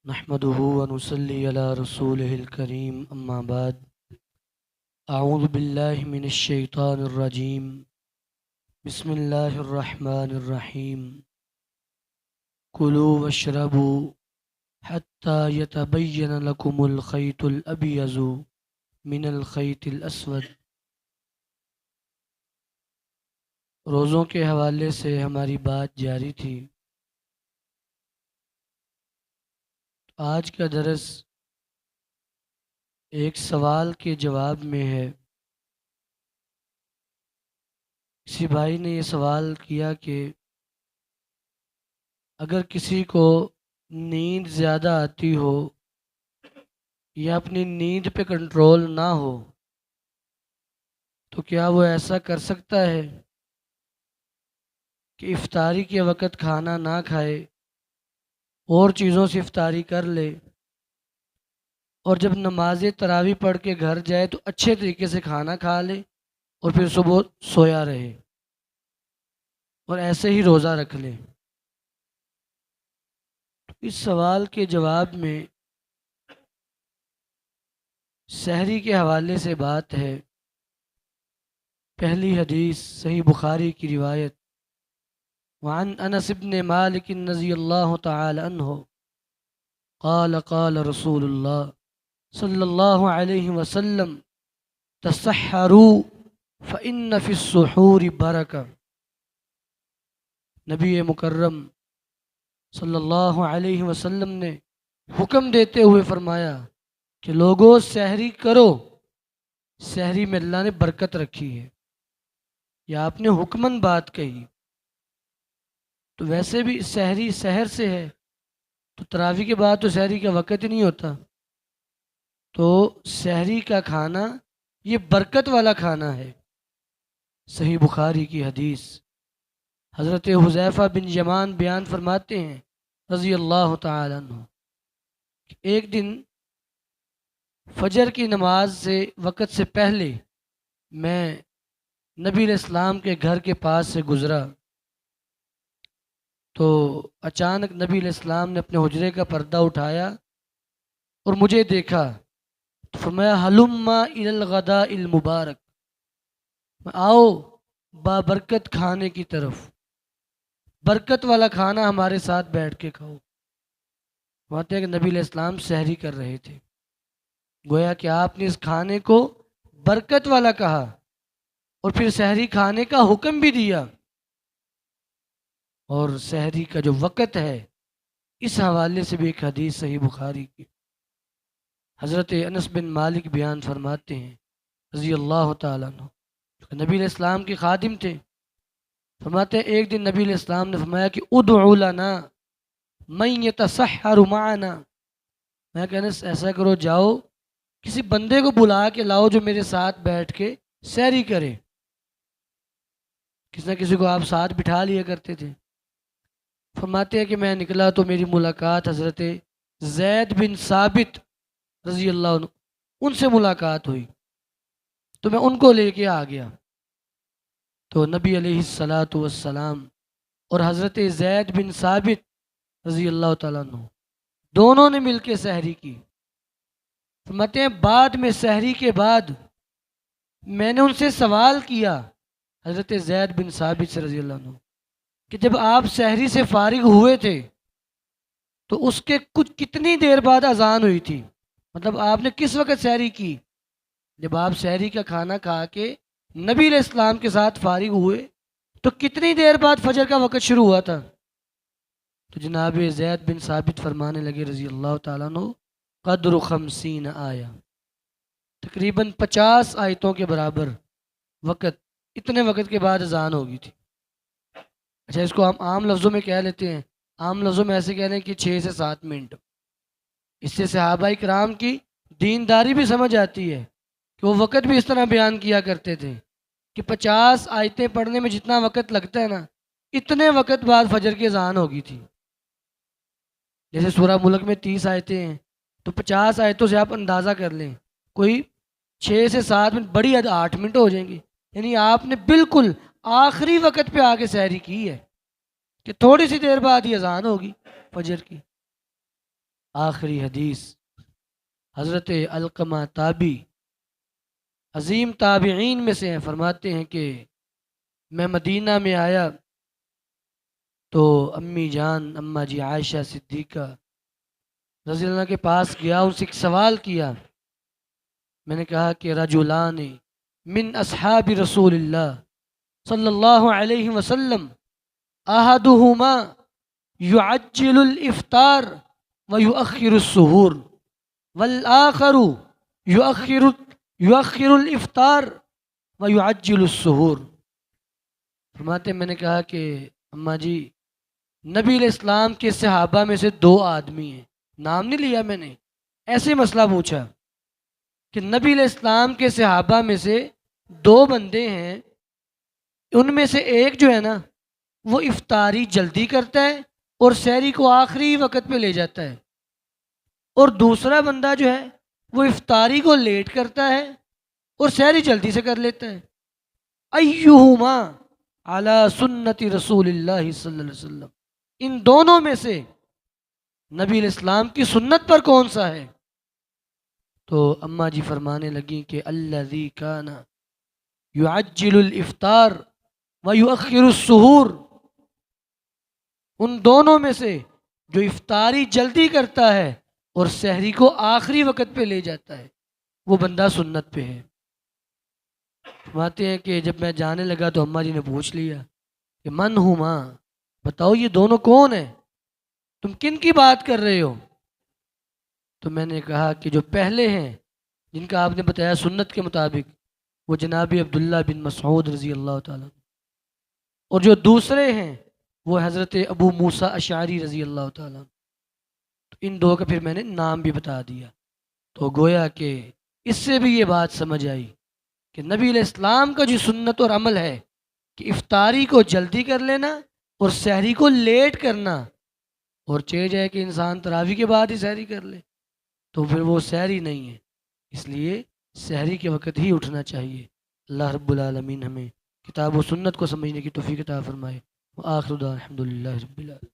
نحمده ونصلي على رسوله الكريم اما بعد اعوذ بالله من الشيطان الرجيم بسم الله الرحمن الرحيم كلوا واشربوا حتى يتبين لكم الخيط الأبيض من الخيط الأسود۔ روزوں کے حوالے سے ہماری بات جاری تھی۔ آج کا درس ایک سوال کے جواب میں ہے۔ کسی بھائی نے یہ سوال کیا کہ اگر کسی کو نیند زیادہ آتی ہو یا اپنی نیند پہ کنٹرول نہ ہو تو کیا وہ ایسا کر سکتا ہے کہ افطاری کے وقت کھانا نہ کھائے اور چیزوں سے افطاری کر لے، اور جب نماز تراویح پڑھ کے گھر جائے تو اچھے طریقے سے کھانا کھا لے اور پھر صبح سویا رہے اور ایسے ہی روزہ رکھ لے؟ اس سوال کے جواب میں سحری کے حوالے سے بات ہے۔ پہلی حدیث صحیح بخاری کی روایت، وعن انس بن مالک رضی اللہ تعالی عنہ قال قال رسول اللہ صلی اللہ علیہ وسلم تسحروا فإن فی السحور برکہ۔ نبی مکرم صلی اللہ علیہ وسلم نے حکم دیتے ہوئے فرمایا کہ لوگوں سحری کرو، سحری میں اللہ نے برکت رکھی ہے۔ یا آپ نے حکمن بات کہی، تو ویسے بھی سحری سحر سے ہے، تو تراویح کے بعد تو سحری کا وقت ہی نہیں ہوتا، تو سحری کا کھانا یہ برکت والا کھانا ہے۔ صحیح بخاری کی حدیث، حضرت حذیفہ بن یمان بیان فرماتے ہیں رضی اللہ تعالی عنہ کہ ایک دن فجر کی نماز سے وقت سے پہلے میں نبی علیہ السلام کے گھر کے پاس سے گزرا، تو اچانک نبی علیہ السلام نے اپنے حجرے کا پردہ اٹھایا اور مجھے دیکھا، تو فرمایا ہلما الی الغداء المبارک، آؤ بابرکت کھانے کی طرف، برکت والا کھانا ہمارے ساتھ بیٹھ کے کھاؤ۔ فرماتے ہیں کہ نبی علیہ السلام سحری کر رہے تھے، گویا کہ آپ نے اس کھانے کو برکت والا کہا اور پھر سحری کھانے کا حکم بھی دیا۔ اور سحری کا جو وقت ہے اس حوالے سے بھی ایک حدیث صحیح بخاری کی، حضرت انس بن مالک بیان فرماتے ہیں رضی اللہ تعالیٰ عنہ، نبی علیہ السلام کے خادم تھے۔ فرماتے ہیں ایک دن نبی علیہ السلام نے فرمایا کہ ادعو لنا من یتسحر معنا، میں کہ انس ایسا کرو، جاؤ کسی بندے کو بلا کے لاؤ جو میرے ساتھ بیٹھ کے سحری کرے۔ کسی نہ کسی کو آپ ساتھ بٹھا لیا کرتے تھے۔ فرماتے ہیں کہ میں نکلا تو میری ملاقات حضرت زید بن ثابت رضی اللہ عنہ ان سے ملاقات ہوئی، تو میں ان کو لے کے آ گیا، تو نبی علیہ الصلاۃ والسلام اور حضرت زید بن ثابت رضی اللہ تعالیٰ عنہ دونوں نے مل کے سحری کی۔ فرماتے ہیں بعد میں سحری کے بعد میں نے ان سے سوال کیا، حضرت زید بن ثابت سے رضی اللہ عنہ، کہ جب آپ سحری سے فارغ ہوئے تھے تو اس کے کتنی دیر بعد اذان ہوئی تھی؟ مطلب آپ نے کس وقت سحری کی؟ جب آپ سحری کا کھانا کھا کے نبی علیہ السلام کے ساتھ فارغ ہوئے تو کتنی دیر بعد فجر کا وقت شروع ہوا تھا؟ تو جناب زید بن ثابت فرمانے لگے رضی اللہ تعالیٰ عنہ قدر 50 آیا، تقریباً 50 آیتوں کے برابر وقت، اتنے وقت کے بعد اذان ہوگی تھی۔ اچھا، اس کو ہم عام لفظوں میں کہہ لیتے ہیں، عام لفظوں میں ایسے کہہ لیں کہ 6 سے 7 منٹ۔ اس سے صحابہ کرام کی دینداری بھی سمجھ آتی ہے کہ وہ وقت بھی اس طرح بیان کیا کرتے تھے کہ 50 آیتیں پڑھنے میں جتنا وقت لگتا ہے نا، اتنے وقت بعد فجر کی اذان ہوگی تھی۔ جیسے سورہ ملک میں 30 آیتیں ہیں، تو 50 آیتوں سے آپ اندازہ کر لیں، کوئی 6 سے 7 منٹ، بڑی حد 8 منٹ ہو جائیں گے۔ یعنی آپ نے بالکل آخری وقت پہ آ کے سحری کی ہے کہ تھوڑی سی دیر بعد ہی اذان ہوگی فجر کی۔ آخری حدیث حضرت علقمہ تابی عظیم تابعین میں سے ہیں، فرماتے ہیں کہ میں مدینہ میں آیا تو امی جان اماں جی عائشہ صدیقہ رضی اللہ عنہ کے پاس گیا، ان سے ایک سوال کیا۔ میں نے کہا کہ رجلان من اصحاب رسول اللہ صلی اللہ علیہ وسلم احدہما یعجل الافطار ویؤخر السحور والآخر یؤخر الافطار ویعجل السحور۔ فرماتے ہیں میں نے کہا کہ اماں جی نبی علیہ السلام کے صحابہ میں سے دو آدمی ہیں، نام نہیں لیا میں نے، ایسے مسئلہ پوچھا کہ نبی علیہ السلام کے صحابہ میں سے دو بندے ہیں، ان میں سے ایک جو ہے نا وہ افطاری جلدی کرتا ہے اور سحری کو آخری وقت پہ لے جاتا ہے، اور دوسرا بندہ جو ہے وہ افطاری کو لیٹ کرتا ہے اور سحری جلدی سے کر لیتا ہے۔ ایہما علی سنت رسول اللہ صلی اللہ علیہ وسلم، ان دونوں میں سے نبی علیہ السلام کی سنت پر کون سا ہے؟ تو اماں جی فرمانے لگیں کہ الذی کان یعجل الافطار ویؤخر السحور، ان دونوں میں سے جو افطاری جلدی کرتا ہے اور سحری کو آخری وقت پہ لے جاتا ہے وہ بندہ سنت پہ ہے۔ فرماتے ہیں کہ جب میں جانے لگا تو اماں جی نے پوچھ لیا کہ من ہما، بتاؤ یہ دونوں کون ہیں، تم کن کی بات کر رہے ہو؟ تو میں نے کہا کہ جو پہلے ہیں جن کا آپ نے بتایا سنت کے مطابق وہ جناب عبداللہ بن مسعود رضی اللہ تعالیٰ، اور جو دوسرے ہیں وہ حضرت ابو موسیٰ اشعری رضی اللہ تعالیٰ۔ تو ان دو کا پھر میں نے نام بھی بتا دیا، تو گویا کہ اس سے بھی یہ بات سمجھ آئی کہ نبی علیہ السلام کا جو سنت اور عمل ہے کہ افطاری کو جلدی کر لینا اور سحری کو لیٹ کرنا، اور چیز ہے کہ انسان تراویح کے بعد ہی سحری کر لے تو پھر وہ سحری نہیں ہے، اس لیے سحری کے وقت ہی اٹھنا چاہیے۔ اللہ رب العالمین ہمیں کتاب و سنت کو سمجھنے کی توفیق عطا فرمائے۔ وآخر دعوانا الحمد للہ رب العالمین۔